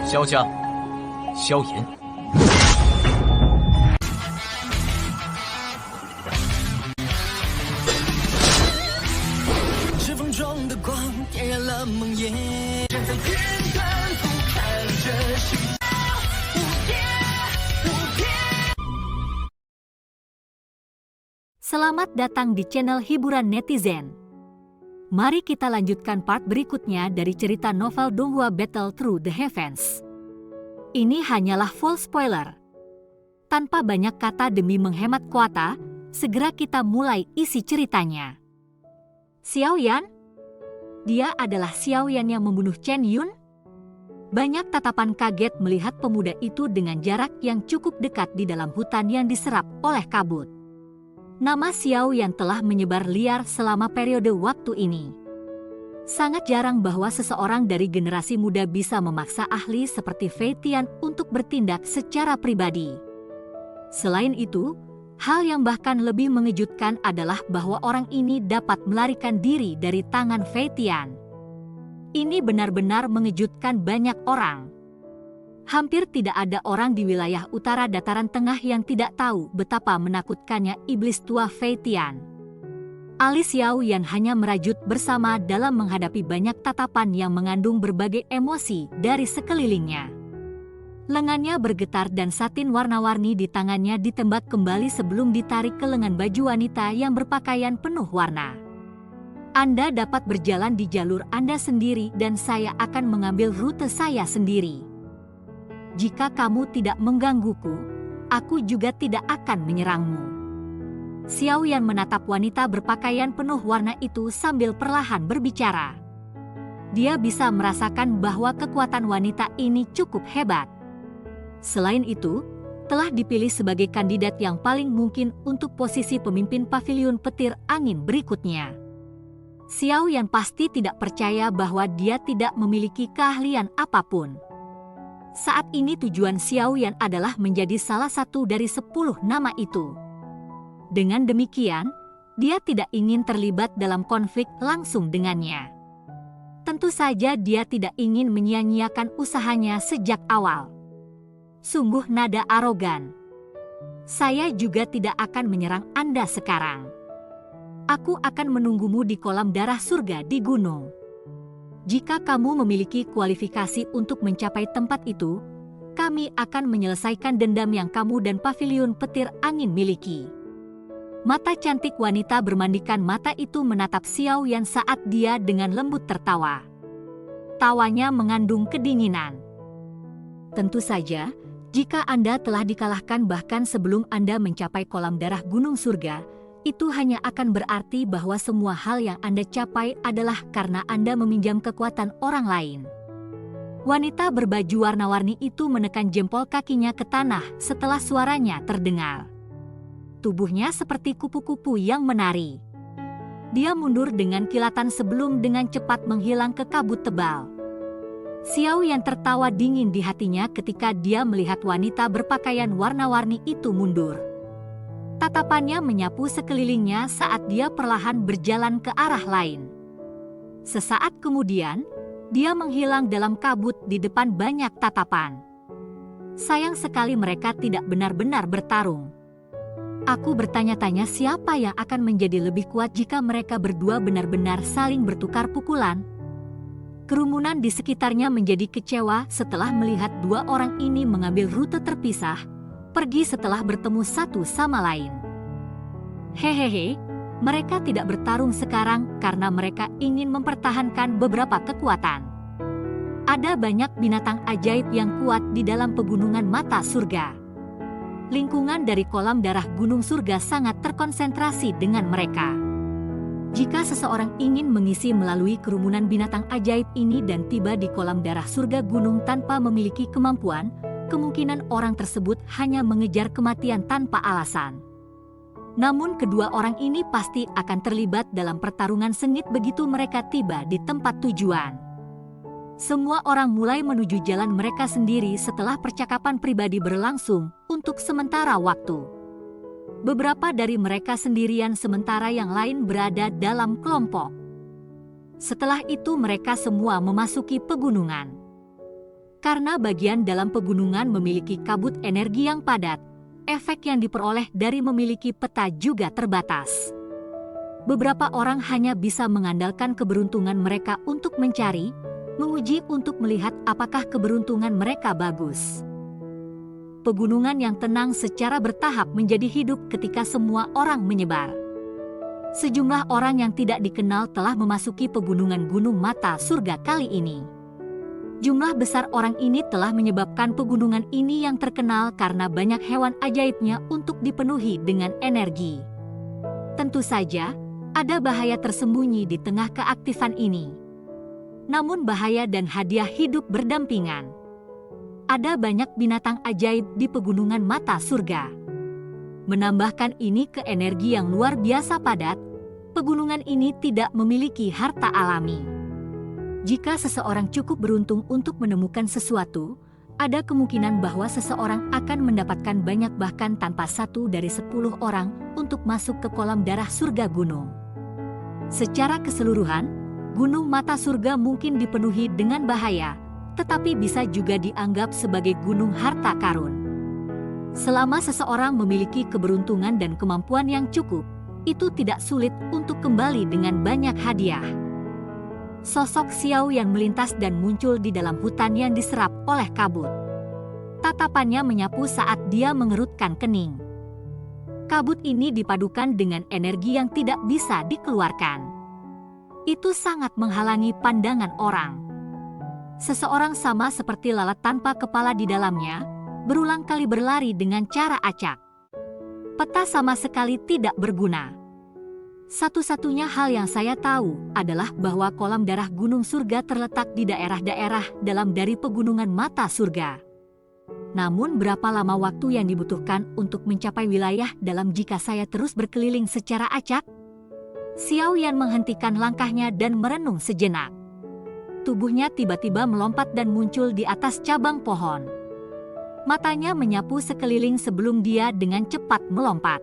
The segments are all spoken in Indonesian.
萧家、萧炎。指缝中的光点燃了梦魇，站在天端俯瞰着世界无边无边。 Selamat datang di channel hiburan netizen. Mari kita lanjutkan part berikutnya dari cerita novel Donghua Battle Through the Heavens. Ini hanyalah full spoiler. Tanpa banyak kata demi menghemat kuota, segera kita mulai isi ceritanya. Xiao Yan? Dia adalah Xiao Yan yang membunuh Chen Yun? Banyak tatapan kaget melihat pemuda itu dengan jarak yang cukup dekat di dalam hutan yang diserap oleh kabut. Nama Xiao Yan telah menyebar liar selama periode waktu ini. Sangat jarang bahwa seseorang dari generasi muda bisa memaksa ahli seperti Fei Tian untuk bertindak secara pribadi. Selain itu, hal yang bahkan lebih mengejutkan adalah bahwa orang ini dapat melarikan diri dari tangan Fei Tian. Ini benar-benar mengejutkan banyak orang. Hampir tidak ada orang di wilayah utara dataran tengah yang tidak tahu betapa menakutkannya iblis tua Fei Tian. Alis Xiao Yan hanya merajut bersama dalam menghadapi banyak tatapan yang mengandung berbagai emosi dari sekelilingnya. Lengannya bergetar dan satin warna-warni di tangannya ditembak kembali sebelum ditarik ke lengan baju wanita yang berpakaian penuh warna. Anda dapat berjalan di jalur Anda sendiri dan saya akan mengambil rute saya sendiri. Jika kamu tidak menggangguku, aku juga tidak akan menyerangmu. Xiao Yan menatap wanita berpakaian penuh warna itu sambil perlahan berbicara. Dia bisa merasakan bahwa kekuatan wanita ini cukup hebat. Selain itu, telah dipilih sebagai kandidat yang paling mungkin untuk posisi pemimpin pavilion petir angin berikutnya. Xiao Yan pasti tidak percaya bahwa dia tidak memiliki keahlian apapun. Saat ini tujuan Xiao Yan adalah menjadi salah satu dari 10 nama itu. Dengan demikian, dia tidak ingin terlibat dalam konflik langsung dengannya. Tentu saja dia tidak ingin menyia-nyiakan usahanya sejak awal. Sungguh nada arogan. Saya juga tidak akan menyerang Anda sekarang. Aku akan menunggumu di kolam darah surga di gunung. Jika kamu memiliki kualifikasi untuk mencapai tempat itu, kami akan menyelesaikan dendam yang kamu dan pavilion petir angin miliki. Mata cantik wanita bermandikan mata itu menatap Xiao Yan saat dia dengan lembut tertawa. Tawanya mengandung kedinginan. Tentu saja, jika Anda telah dikalahkan bahkan sebelum Anda mencapai kolam darah gunung surga, itu hanya akan berarti bahwa semua hal yang Anda capai adalah karena Anda meminjam kekuatan orang lain. Wanita berbaju warna-warni itu menekan jempol kakinya ke tanah setelah suaranya terdengar. Tubuhnya seperti kupu-kupu yang menari. Dia mundur dengan kilatan sebelum dengan cepat menghilang ke kabut tebal. Xiao Yan tertawa dingin di hatinya ketika dia melihat wanita berpakaian warna-warni itu mundur. Tatapannya menyapu sekelilingnya saat dia perlahan berjalan ke arah lain. Sesaat kemudian, dia menghilang dalam kabut di depan banyak tatapan. Sayang sekali mereka tidak benar-benar bertarung. Aku bertanya-tanya siapa yang akan menjadi lebih kuat jika mereka berdua benar-benar saling bertukar pukulan. Kerumunan di sekitarnya menjadi kecewa setelah melihat dua orang ini mengambil rute terpisah, pergi setelah bertemu satu sama lain. Hehehe, mereka tidak bertarung sekarang karena mereka ingin mempertahankan beberapa kekuatan. Ada banyak binatang ajaib yang kuat di dalam pegunungan mata surga. Lingkungan dari kolam darah gunung surga sangat terkonsentrasi dengan mereka. Jika seseorang ingin mengisi melalui kerumunan binatang ajaib ini dan tiba di kolam darah surga gunung tanpa memiliki kemampuan, kemungkinan orang tersebut hanya mengejar kematian tanpa alasan. Namun kedua orang ini pasti akan terlibat dalam pertarungan sengit begitu mereka tiba di tempat tujuan. Semua orang mulai menuju jalan mereka sendiri setelah percakapan pribadi berlangsung untuk sementara waktu. Beberapa dari mereka sendirian sementara yang lain berada dalam kelompok. Setelah itu mereka semua memasuki pegunungan. Karena bagian dalam pegunungan memiliki kabut energi yang padat, efek yang diperoleh dari memiliki peta juga terbatas. Beberapa orang hanya bisa mengandalkan keberuntungan mereka untuk mencari, menguji untuk melihat apakah keberuntungan mereka bagus. Pegunungan yang tenang secara bertahap menjadi hidup ketika semua orang menyebar. Sejumlah orang yang tidak dikenal telah memasuki pegunungan Gunung Mata Surga kali ini. Jumlah besar orang ini telah menyebabkan pegunungan ini yang terkenal karena banyak hewan ajaibnya untuk dipenuhi dengan energi. Tentu saja, ada bahaya tersembunyi di tengah keaktifan ini. Namun bahaya dan hadiah hidup berdampingan. Ada banyak binatang ajaib di pegunungan Mata Surga. Menambahkan ini ke energi yang luar biasa padat, pegunungan ini tidak memiliki harta alami. Jika seseorang cukup beruntung untuk menemukan sesuatu, ada kemungkinan bahwa seseorang akan mendapatkan banyak bahkan tanpa 1 dari 10 orang untuk masuk ke kolam darah surga gunung. Secara keseluruhan, Gunung Mata Surga mungkin dipenuhi dengan bahaya, tetapi bisa juga dianggap sebagai gunung harta karun. Selama seseorang memiliki keberuntungan dan kemampuan yang cukup, itu tidak sulit untuk kembali dengan banyak hadiah. Sosok Xiao yang melintas dan muncul di dalam hutan yang diserap oleh kabut. Tatapannya menyapu saat dia mengerutkan kening. Kabut ini dipadukan dengan energi yang tidak bisa dikeluarkan. Itu sangat menghalangi pandangan orang. Seseorang sama seperti lalat tanpa kepala di dalamnya, berulang kali berlari dengan cara acak. Peta sama sekali tidak berguna. Satu-satunya hal yang saya tahu adalah bahwa kolam darah Gunung Surga terletak di daerah-daerah dalam dari pegunungan Mata Surga. Namun berapa lama waktu yang dibutuhkan untuk mencapai wilayah dalam jika saya terus berkeliling secara acak? Xiao Yan menghentikan langkahnya dan merenung sejenak. Tubuhnya tiba-tiba melompat dan muncul di atas cabang pohon. Matanya menyapu sekeliling sebelum dia dengan cepat melompat.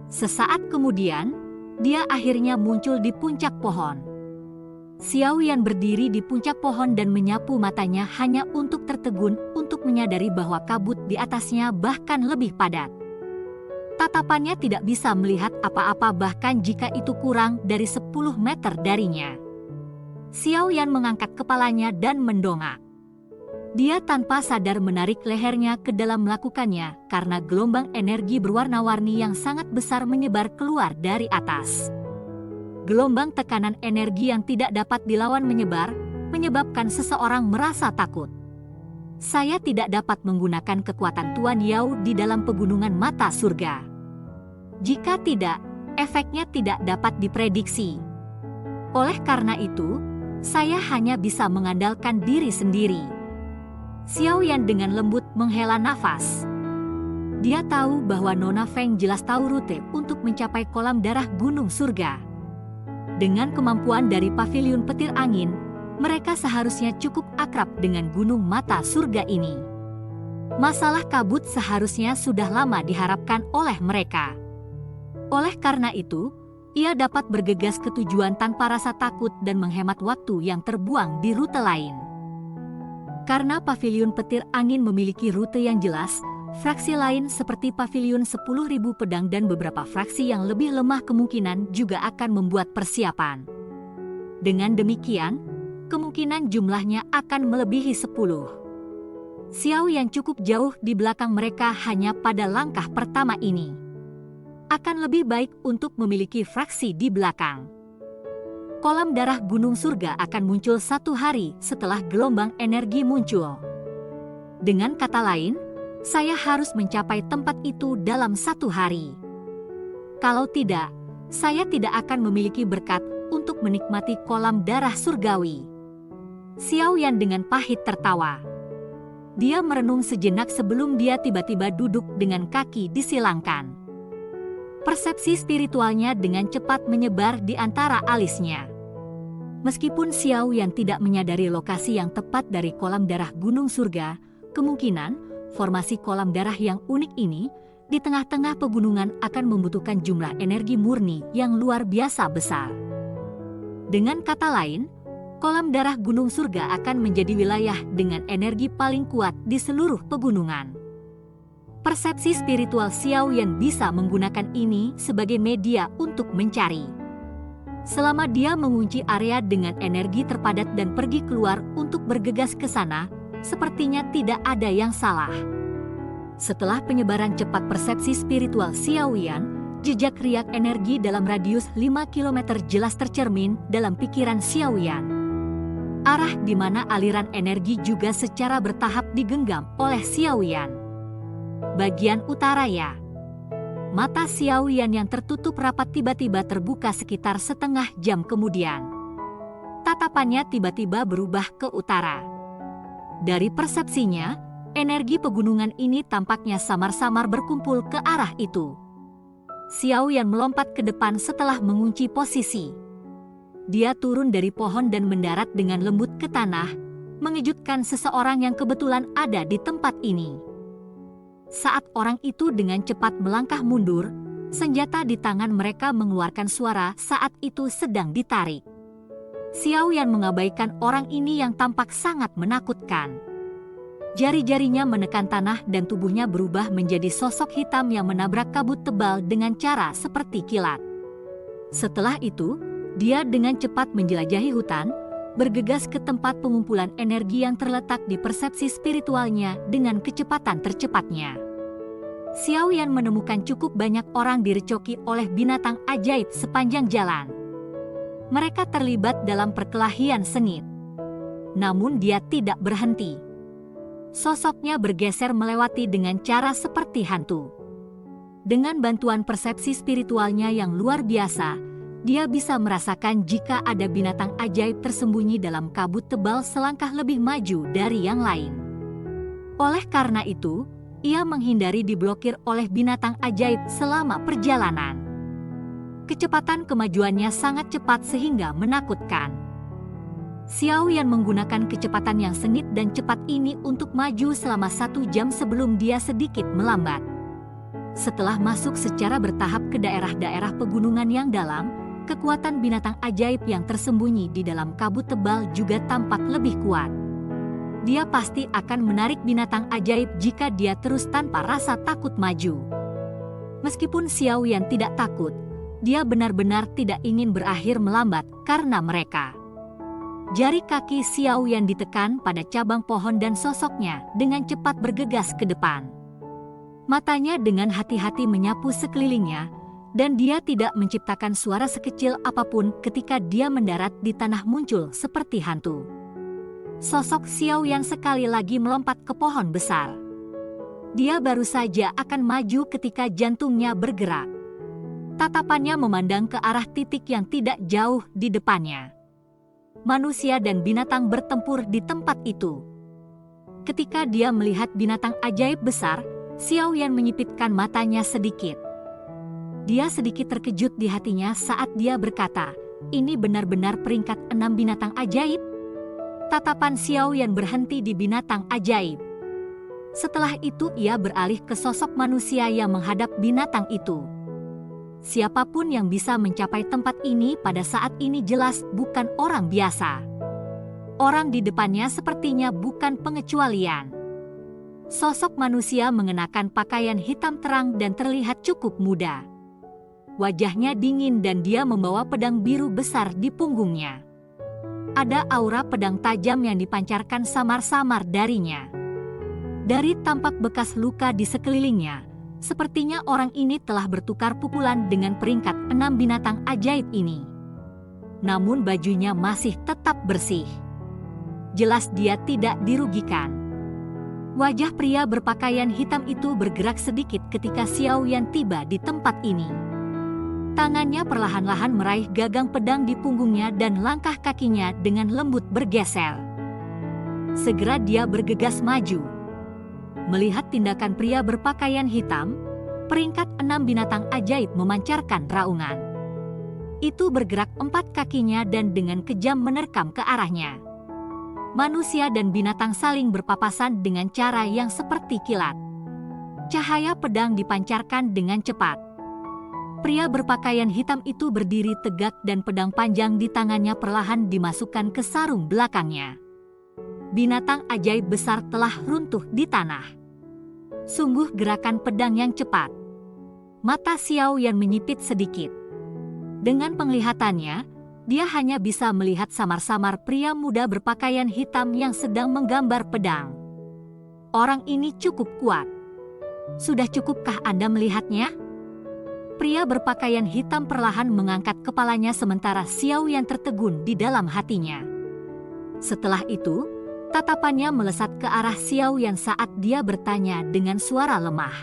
Sesaat kemudian, dia akhirnya muncul di puncak pohon. Xiao Yan berdiri di puncak pohon dan menyapu matanya hanya untuk tertegun untuk menyadari bahwa kabut di atasnya bahkan lebih padat. Tatapannya tidak bisa melihat apa-apa bahkan jika itu kurang dari 10 meter darinya. Xiao Yan mengangkat kepalanya dan mendongak. Dia tanpa sadar menarik lehernya ke dalam melakukannya karena gelombang energi berwarna-warni yang sangat besar menyebar keluar dari atas. Gelombang tekanan energi yang tidak dapat dilawan menyebar, menyebabkan seseorang merasa takut. Saya tidak dapat menggunakan kekuatan Tuan Yao di dalam pegunungan Mata Surga. Jika tidak, efeknya tidak dapat diprediksi. Oleh karena itu, saya hanya bisa mengandalkan diri sendiri. Xiao Yan dengan lembut menghela nafas. Dia tahu bahwa Nona Feng jelas tahu rute untuk mencapai kolam darah Gunung Surga. Dengan kemampuan dari paviliun petir angin, mereka seharusnya cukup akrab dengan Gunung Mata Surga ini. Masalah kabut seharusnya sudah lama diharapkan oleh mereka. Oleh karena itu, ia dapat bergegas ke tujuan tanpa rasa takut dan menghemat waktu yang terbuang di rute lain. Karena paviliun petir angin memiliki rute yang jelas, fraksi lain seperti paviliun 10.000 pedang dan beberapa fraksi yang lebih lemah kemungkinan juga akan membuat persiapan. Dengan demikian, kemungkinan jumlahnya akan melebihi 10. Xiao yang cukup jauh di belakang mereka hanya pada langkah pertama ini. Akan lebih baik untuk memiliki fraksi di belakang. Kolam darah Gunung Surga akan muncul 1 hari setelah gelombang energi muncul. Dengan kata lain, saya harus mencapai tempat itu dalam 1 hari. Kalau tidak, saya tidak akan memiliki berkat untuk menikmati kolam darah surgawi. Xiao Yan dengan pahit tertawa. Dia merenung sejenak sebelum dia tiba-tiba duduk dengan kaki disilangkan. Persepsi spiritualnya dengan cepat menyebar di antara alisnya. Meskipun Xiao Yan tidak menyadari lokasi yang tepat dari kolam darah Gunung Surga, kemungkinan formasi kolam darah yang unik ini di tengah-tengah pegunungan akan membutuhkan jumlah energi murni yang luar biasa besar. Dengan kata lain, Kolam darah gunung surga akan menjadi wilayah dengan energi paling kuat di seluruh pegunungan. Persepsi spiritual Xiaoyan bisa menggunakan ini sebagai media untuk mencari. Selama dia mengunci area dengan energi terpadat dan pergi keluar untuk bergegas ke sana, sepertinya tidak ada yang salah. Setelah penyebaran cepat persepsi spiritual Xiaoyan, jejak riak energi dalam radius 5 km jelas tercermin dalam pikiran Xiaoyan. Arah di mana aliran energi juga secara bertahap digenggam oleh Xiaoyan. Bagian utara ya. Mata Xiaoyan yang tertutup rapat tiba-tiba terbuka sekitar setengah jam kemudian. Tatapannya tiba-tiba berubah ke utara. Dari persepsinya, energi pegunungan ini tampaknya samar-samar berkumpul ke arah itu. Xiaoyan melompat ke depan setelah mengunci posisi. Dia turun dari pohon dan mendarat dengan lembut ke tanah, mengejutkan seseorang yang kebetulan ada di tempat ini. Saat orang itu dengan cepat melangkah mundur, senjata di tangan mereka mengeluarkan suara saat itu sedang ditarik. Xiaoyan mengabaikan orang ini yang tampak sangat menakutkan. Jari-jarinya menekan tanah dan tubuhnya berubah menjadi sosok hitam yang menabrak kabut tebal dengan cara seperti kilat. Setelah itu, dia dengan cepat menjelajahi hutan, bergegas ke tempat pengumpulan energi yang terletak di persepsi spiritualnya dengan kecepatan tercepatnya. Xiaoyan menemukan cukup banyak orang direcoki oleh binatang ajaib sepanjang jalan. Mereka terlibat dalam perkelahian sengit. Namun dia tidak berhenti. Sosoknya bergeser melewati dengan cara seperti hantu. Dengan bantuan persepsi spiritualnya yang luar biasa, dia bisa merasakan jika ada binatang ajaib tersembunyi dalam kabut tebal selangkah lebih maju dari yang lain. Oleh karena itu, ia menghindari diblokir oleh binatang ajaib selama perjalanan. Kecepatan kemajuannya sangat cepat sehingga menakutkan. Xiaoyan menggunakan kecepatan yang sengit dan cepat ini untuk maju selama 1 jam sebelum dia sedikit melambat. Setelah masuk secara bertahap ke daerah-daerah pegunungan yang dalam, kekuatan binatang ajaib yang tersembunyi di dalam kabut tebal juga tampak lebih kuat. Dia pasti akan menarik binatang ajaib jika dia terus tanpa rasa takut maju. Meskipun Xiaoyan tidak takut, dia benar-benar tidak ingin berakhir melambat karena mereka. Jari kaki Xiaoyan ditekan pada cabang pohon dan sosoknya dengan cepat bergegas ke depan. Matanya dengan hati-hati menyapu sekelilingnya, dan dia tidak menciptakan suara sekecil apapun ketika dia mendarat di tanah muncul seperti hantu. Sosok Xiaoyan sekali lagi melompat ke pohon besar. Dia baru saja akan maju ketika jantungnya bergerak. Tatapannya memandang ke arah titik yang tidak jauh di depannya. Manusia dan binatang bertempur di tempat itu. Ketika dia melihat binatang ajaib besar, Xiaoyan menyipitkan matanya sedikit. Dia sedikit terkejut di hatinya saat dia berkata, "Ini benar-benar peringkat 6 binatang ajaib?" Tatapan Xiaoyan berhenti di binatang ajaib. Setelah itu ia beralih ke sosok manusia yang menghadap binatang itu. Siapapun yang bisa mencapai tempat ini pada saat ini jelas bukan orang biasa. Orang di depannya sepertinya bukan pengecualian. Sosok manusia mengenakan pakaian hitam terang dan terlihat cukup muda. Wajahnya dingin dan dia membawa pedang biru besar di punggungnya. Ada aura pedang tajam yang dipancarkan samar-samar darinya. Dari tampak bekas luka di sekelilingnya, sepertinya orang ini telah bertukar pukulan dengan peringkat 6 binatang ajaib ini. Namun bajunya masih tetap bersih. Jelas dia tidak dirugikan. Wajah pria berpakaian hitam itu bergerak sedikit ketika Xiaoyan tiba di tempat ini. Tangannya perlahan-lahan meraih gagang pedang di punggungnya dan langkah kakinya dengan lembut bergeser. Segera dia bergegas maju. Melihat tindakan pria berpakaian hitam, peringkat 6 binatang ajaib memancarkan raungan. Itu bergerak 4 kakinya dan dengan kejam menerkam ke arahnya. Manusia dan binatang saling berpapasan dengan cara yang seperti kilat. Cahaya pedang dipancarkan dengan cepat. Pria berpakaian hitam itu berdiri tegak dan pedang panjang di tangannya perlahan dimasukkan ke sarung belakangnya. Binatang ajaib besar telah runtuh di tanah. Sungguh gerakan pedang yang cepat. Mata Xiao Yan menyipit sedikit. Dengan penglihatannya, dia hanya bisa melihat samar-samar pria muda berpakaian hitam yang sedang menggambar pedang. Orang ini cukup kuat. Sudah cukupkah Anda melihatnya? Pria berpakaian hitam perlahan mengangkat kepalanya sementara Xiao Yan tertegun di dalam hatinya. Setelah itu, tatapannya melesat ke arah Xiao Yan saat dia bertanya dengan suara lemah.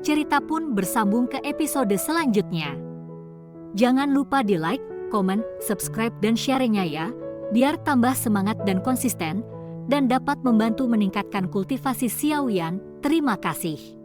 Cerita pun bersambung ke episode selanjutnya. Jangan lupa di like, komen, subscribe dan share-nya ya, biar tambah semangat dan konsisten, dan dapat membantu meningkatkan kultivasi Xiao Yan. Terima kasih.